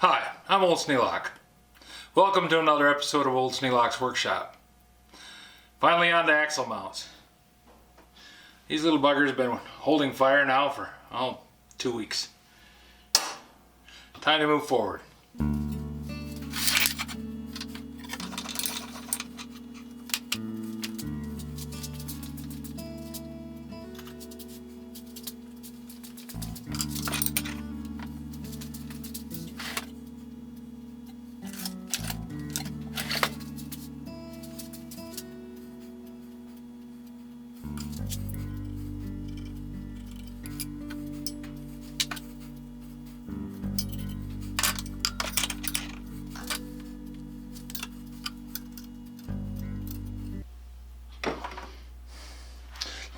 Hi, I'm Old Sneelock. Welcome to another episode of Old Sneelock's Workshop. Finally on to axle mounts. These little buggers have been holding fire now for 2 weeks. Time to move forward.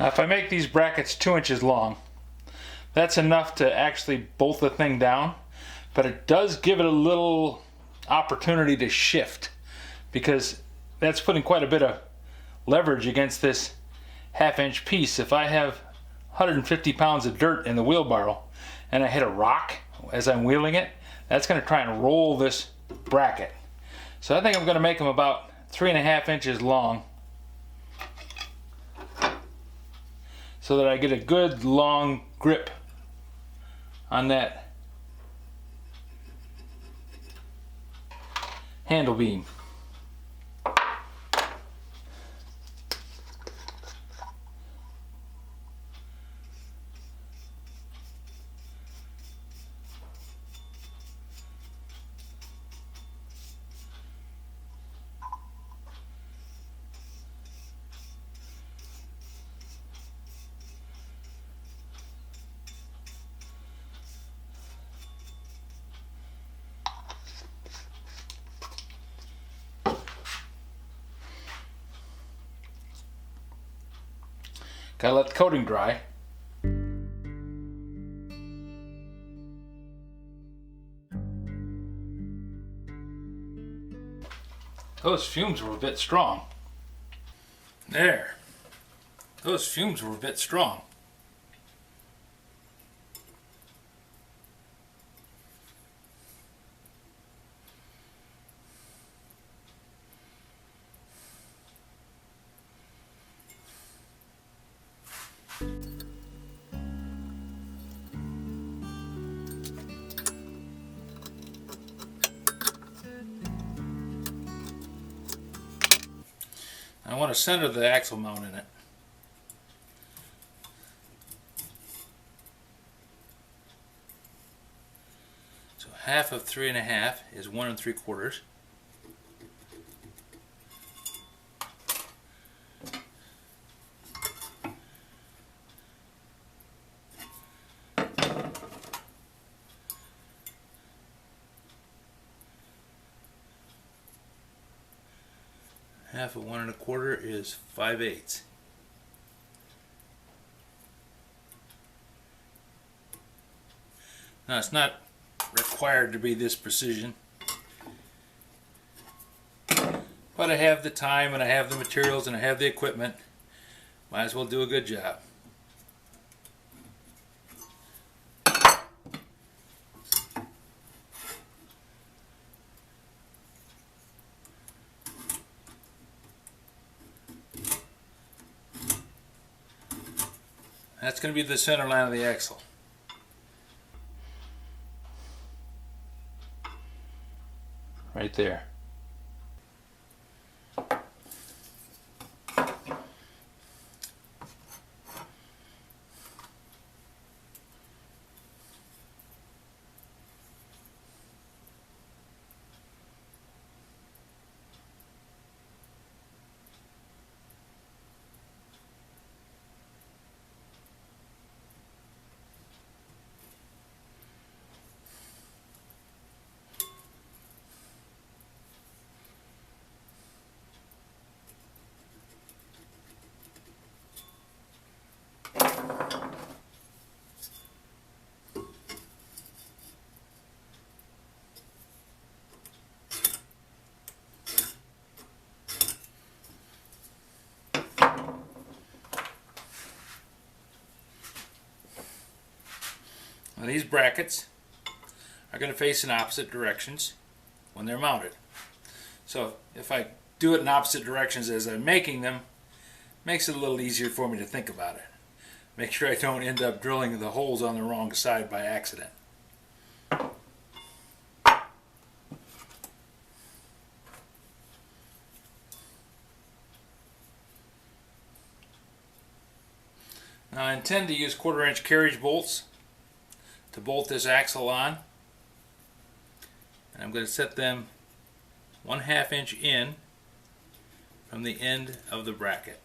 Now if I make these brackets 2 inches long, that's enough to actually bolt the thing down, but it does give it a little opportunity to shift because that's putting quite a bit of leverage against this 1/2 inch piece. If I have 150 pounds of dirt in the wheelbarrow and I hit a rock as I'm wheeling it, that's going to try and roll this bracket. So I think I'm going to make them about 3.5 inches long, so that I get a good long grip on that handle beam. Gotta let the coating dry. Those fumes were a bit strong. There. Those fumes were a bit strong. I want to center the axle mount in it. So 1/2 of 3.5 is 1 3/4. Half of 1 1/4 is 5/8. Now it's not required to be this precision, but I have the time and I have the materials and I have the equipment. Might as well do a good job. That's going to be the center line of the axle. Right there. Now these brackets are going to face in opposite directions when they're mounted. So if I do it in opposite directions as I'm making them, it makes it a little easier for me to think about it. Make sure I don't end up drilling the holes on the wrong side by accident. Now I intend to use 1/4 inch carriage bolts to bolt this axle on, and I'm going to set them 1/2 inch in from the end of the bracket.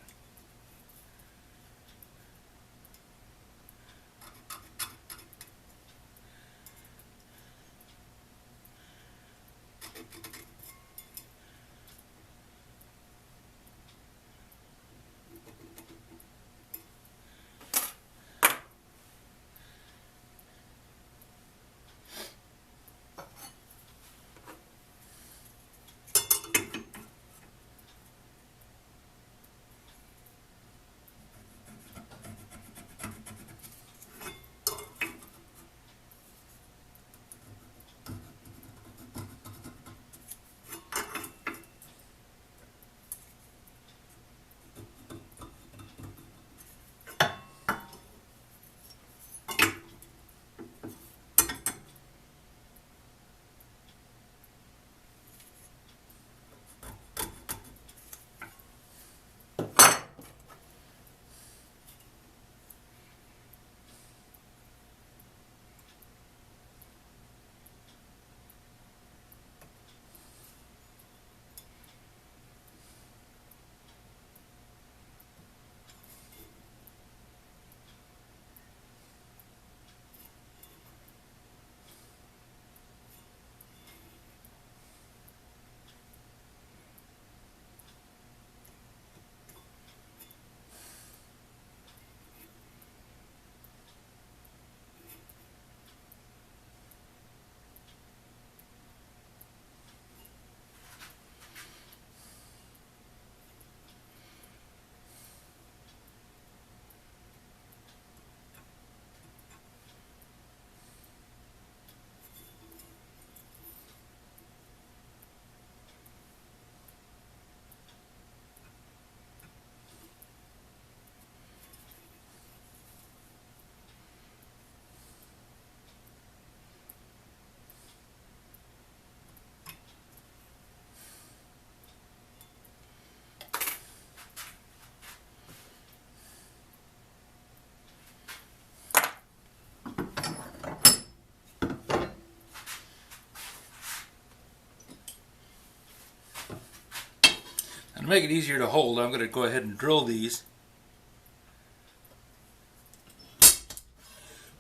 And to make it easier to hold, I'm going to go ahead and drill these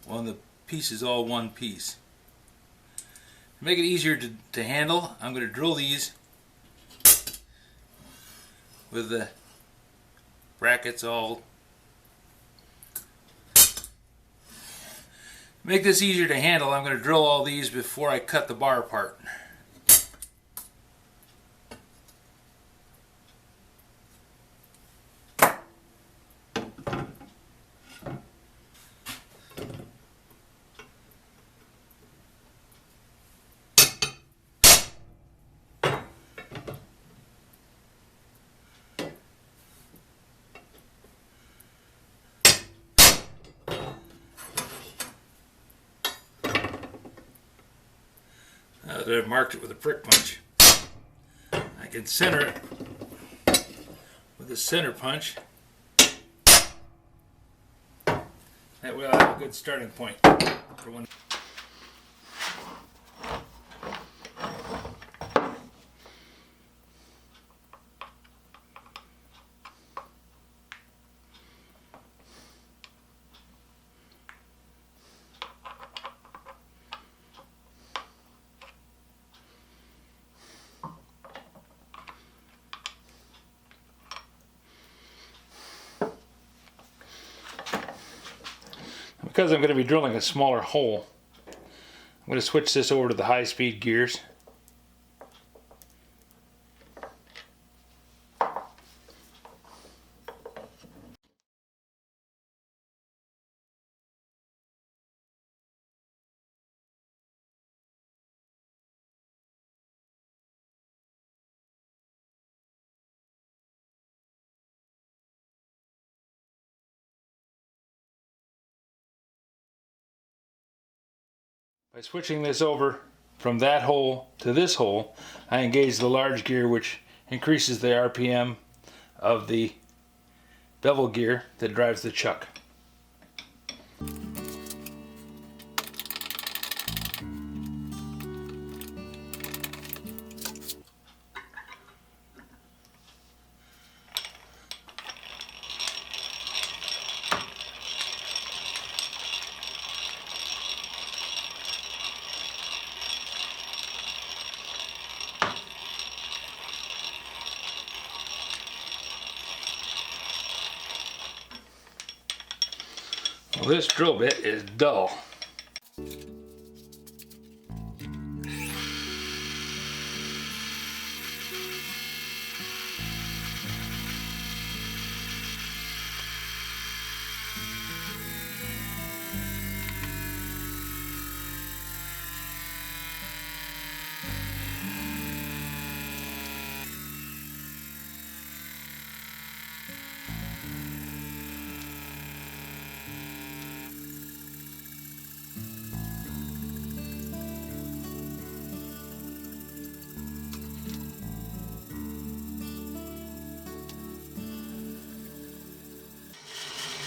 when the piece is all one piece. To make it easier to handle, I'm going to drill these with the brackets all. To make this easier to handle, I'm going to drill all these before I cut the bar apart. Now that I've marked it with a prick punch, I can center it with a center punch. That way I'll have a good starting point for when. Because I'm going to be drilling a smaller hole, I'm going to switch this over to the high-speed gears. By switching this over from that hole to this hole, I engage the large gear, which increases the RPM of the bevel gear that drives the chuck. Well, this drill bit is dull.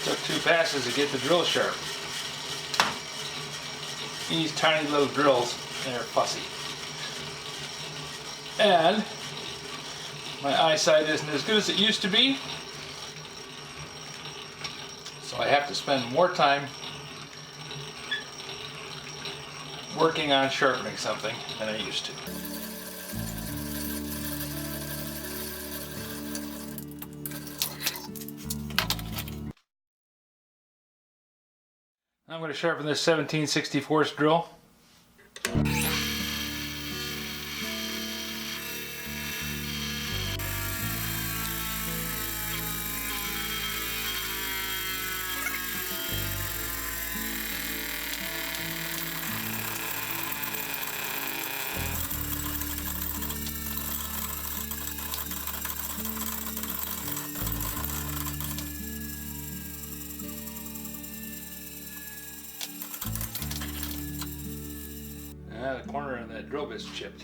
Took 2 passes to get the drill sharp. These tiny little drills, they're fussy. And my eyesight isn't as good as it used to be, so I have to spend more time working on sharpening something than I used to. I'm going to sharpen this 17/64 drill. The corner of that drill bit's chipped.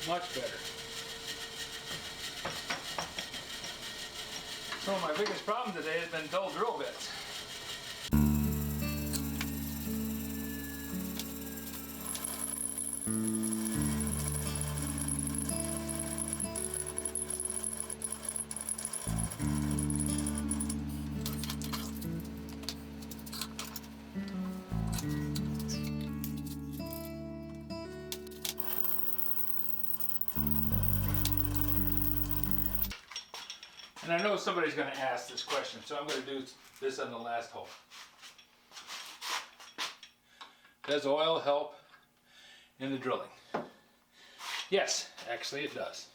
Much better. So my biggest problem today has been dull drill bits. And I know somebody's going to ask this question, so I'm going to do this on the last hole. Does oil help in the drilling? Yes, actually it does.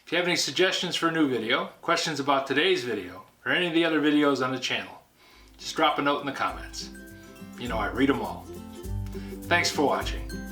If you have any suggestions for a new video, questions about today's video, or any of the other videos on the channel, just drop a note in the comments. You know I read them all. Thanks for watching.